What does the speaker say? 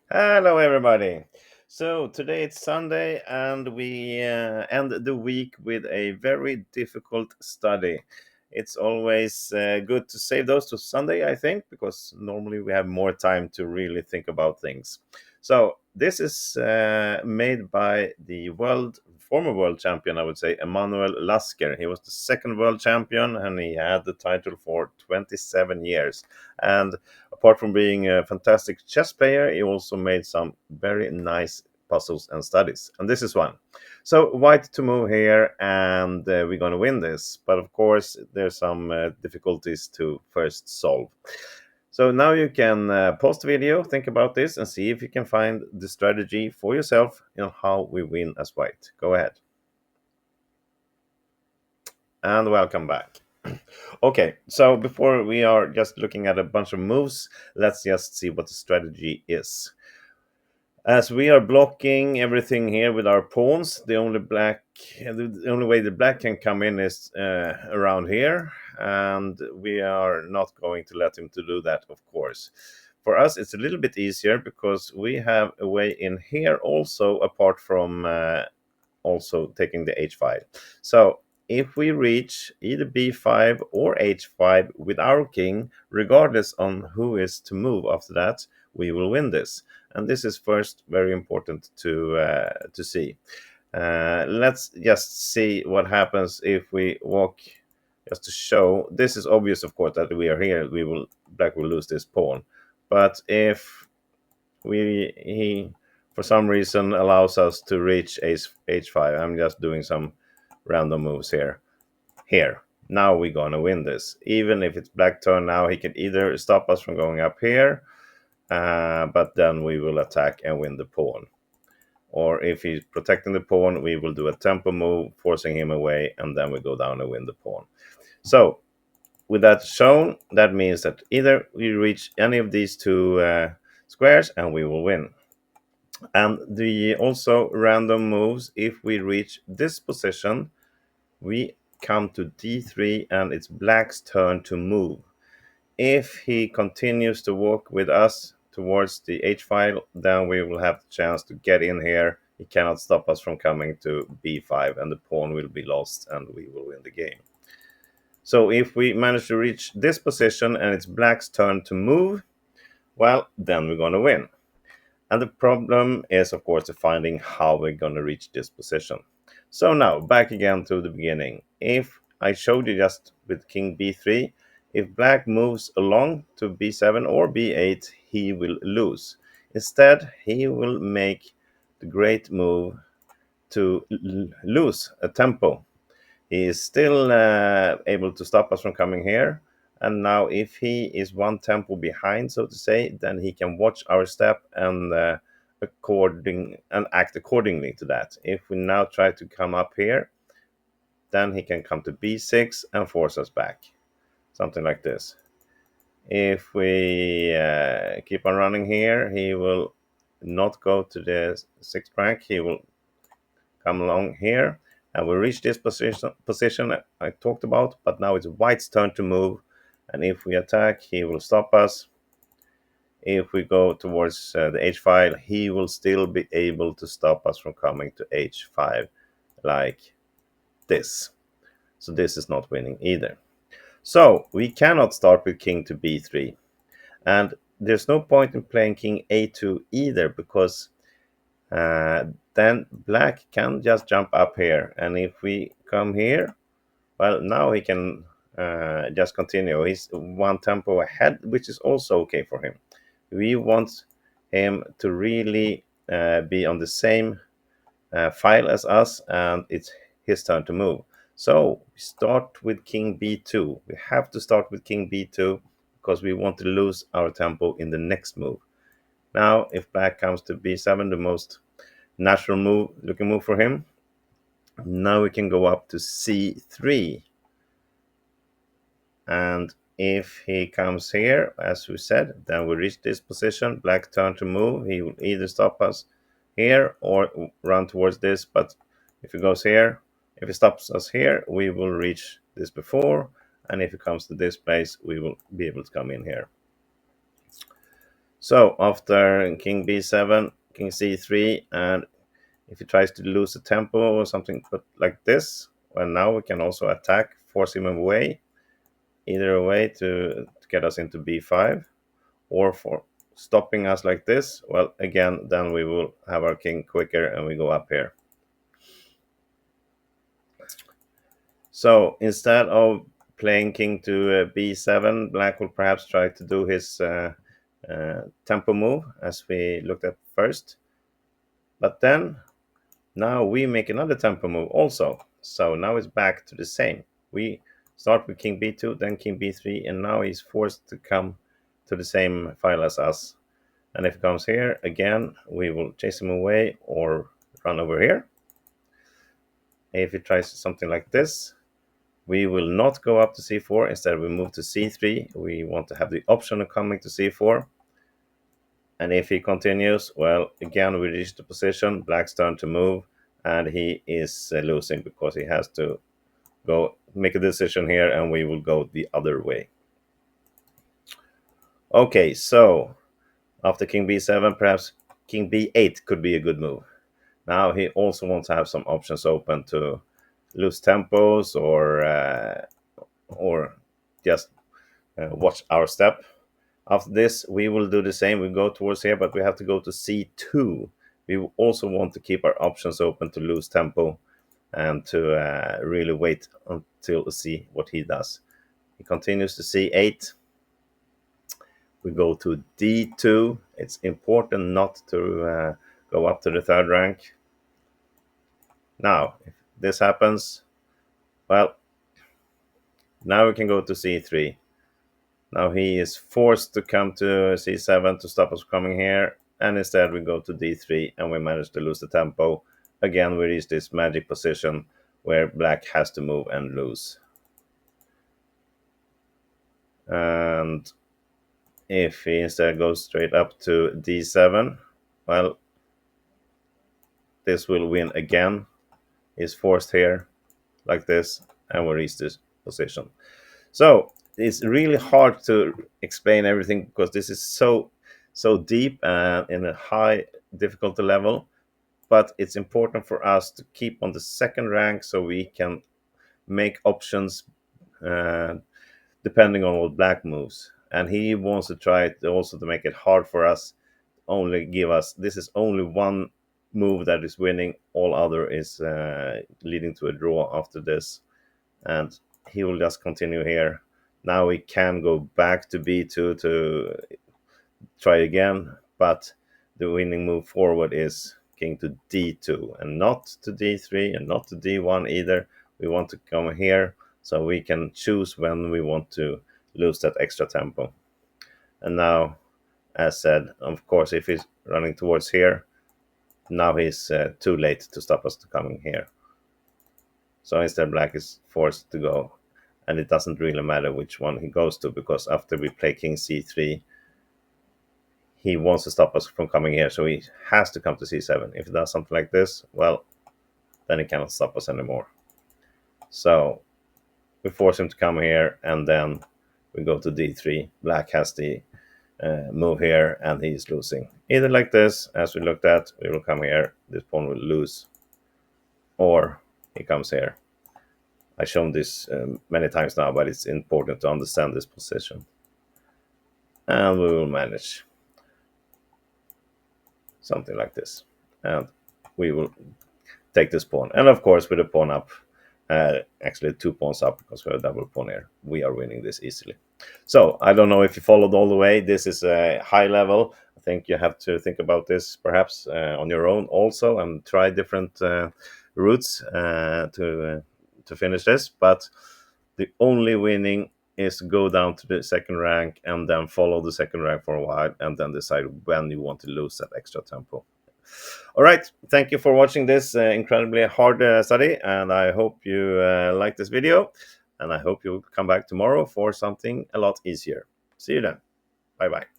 Hello, everybody. So today it's Sunday, and we end the week with a very difficult study. It's always good to save those to Sunday, I think, because normally we have more time to really think about things. So this is made by the former world champion, I would say, Emanuel Lasker. He was the second world champion, and he had the title for 27 years. And apart from being a fantastic chess player, he also made some very nice puzzles and studies. And this is one. So white to move here, and we're going to win this. But of course, there's some difficulties to first solve. So now you can pause the video, think about this, and see if you can find the strategy for yourself in how we win as white. Go ahead. And welcome back. Okay, so before we are just looking at a bunch of moves, let's just see what the strategy is. As we are blocking everything here with our pawns, the only way the black can come in is around here, and we are not going to let him to do that, of course. For us, it's a little bit easier because we have a way in here also, apart from also taking the h5. So if we reach either b5 or h5 with our king, regardless on who is to move after that, we will win this. And this is first very important to see. Let's just see what happens if we walk. Just to show, this is obvious, of course, that we are here. Black will lose this pawn. But if he for some reason allows us to reach h5. I'm just doing some random moves here. Now we're gonna win this. Even if it's black turn now, he can either stop us from going up here, but then we will attack and win the pawn. Or if he's protecting the pawn, we will do a tempo move, forcing him away, and then we go down and win the pawn. So with that shown, that means that either we reach any of these two squares and we will win. And the also random moves, if we reach this position, we come to d3 and it's black's turn to move. If he continues to walk with us towards the h file, then we will have the chance to get in here. He cannot stop us from coming to b5, and the pawn will be lost and we will win the game. So if we manage to reach this position and it's black's turn to move, well, then we're going to win. And the problem is, of course, finding how we're going to reach this position. So now, back again to the beginning. If I showed you just with king b3, if black moves along to b7 or b8, he will lose. Instead, he will make the great move to lose a tempo. He is still able to stop us from coming here. And now if he is one tempo behind, so to say, then he can watch our step and act accordingly to that. If we now try to come up here, then he can come to b6 and force us back. Something like this. If we keep on running here, he will not go to the sixth rank. He will come along here, and we reach this position I talked about, but now it's white's turn to move, and if we attack, he will stop us. If we go towards the h file, he will still be able to stop us from coming to h5 like this. So this is not winning either. So we cannot start with king to b3, and there's no point in playing king a2 either, because then black can just jump up here, and if we come here, well, now he can just continue. He's one tempo ahead, which is also okay for him. We want him to really be on the same file as us, and it's his turn to move. So we start with king b2. We have to start with king b2 because we want to lose our tempo in the next move. Now, if black comes to b7, the most natural looking move for him, now we can go up to c3. And if he comes here, as we said, then we reach this position. Black turn to move. He will either stop us here or run towards this. But if he goes here, if he stops us here, we will reach this before. And if he comes to this place, we will be able to come in here. So after king b7, king c3, and if he tries to lose the tempo or something but like this, well, now we can also attack, force him away, either away to get us into b5, or for stopping us like this. Well, again, then we will have our king quicker and we go up here. So instead of playing king to b7, black will perhaps try to do his tempo move as we looked at first. But then now we make another tempo move also. So now it's back to the same. We start with king b2, then king b3, and now he's forced to come to the same file as us. And if he comes here, again, we will chase him away or run over here. If he tries something like this, we will not go up to c4. Instead, we move to c3. We want to have the option of coming to c4. And if he continues, well, again, we reach the position. Black's turn to move, and he is losing because he has to go make a decision here, and we will go the other way. Okay, so after king b7, perhaps king b8 could be a good move. Now he also wants to have some options open to lose tempos or just watch our step. After this, we will do the same. We go towards here, but we have to go to c2. We also want to keep our options open to lose tempo and to really wait until see what he does. He continues to c8. We go to d2. It's important not to go up to the third rank. Now, if this happens, well, now we can go to c3. Now he is forced to come to c7 to stop us coming here, and instead we go to d3 and we manage to lose the tempo. Again, we reach this magic position where black has to move and lose. And if he instead goes straight up to d7, well, this will win again. He's forced here like this, and we reach this position. So it's really hard to explain everything because this is so deep and in a high difficulty level. But it's important for us to keep on the second rank so we can make options uh, depending on what black moves. And he wants to try also to make it hard for us. Only give us this is only one move that is winning. All other is leading to a draw after this, and he will just continue here. Now we can go back to b2 to try again, but the winning move forward is king to d2 and not to d3 and not to d1 either. We want to come here so we can choose when we want to lose that extra tempo. And now, as said, of course, if he's running towards here, now he's too late to stop us to coming here. So instead, black is forced to go, and it doesn't really matter which one he goes to, because after we play king c3, he wants to stop us from coming here, so he has to come to c7. If he does something like this, well, then he cannot stop us anymore. So we force him to come here, and then we go to d3. Black has the move here, and he's losing. Either like this, as we looked at, we will come here, this pawn will lose, or he comes here. I've shown this many times now, but it's important to understand this position. And we will manage something like this. And we will take this pawn. And of course, with the pawn up, actually 2 pawns up because we have a double pawn here, we are winning this easily. So I don't know if you followed all the way. This is a high level. I think you have to think about this perhaps on your own also and try different routes to finish this. But the only winning is to go down to the second rank and then follow the second rank for a while and then decide when you want to lose that extra tempo. All right, thank you for watching this incredibly hard study, and I hope you like this video, and I hope you'll come back tomorrow for something a lot easier. See you then. Bye bye.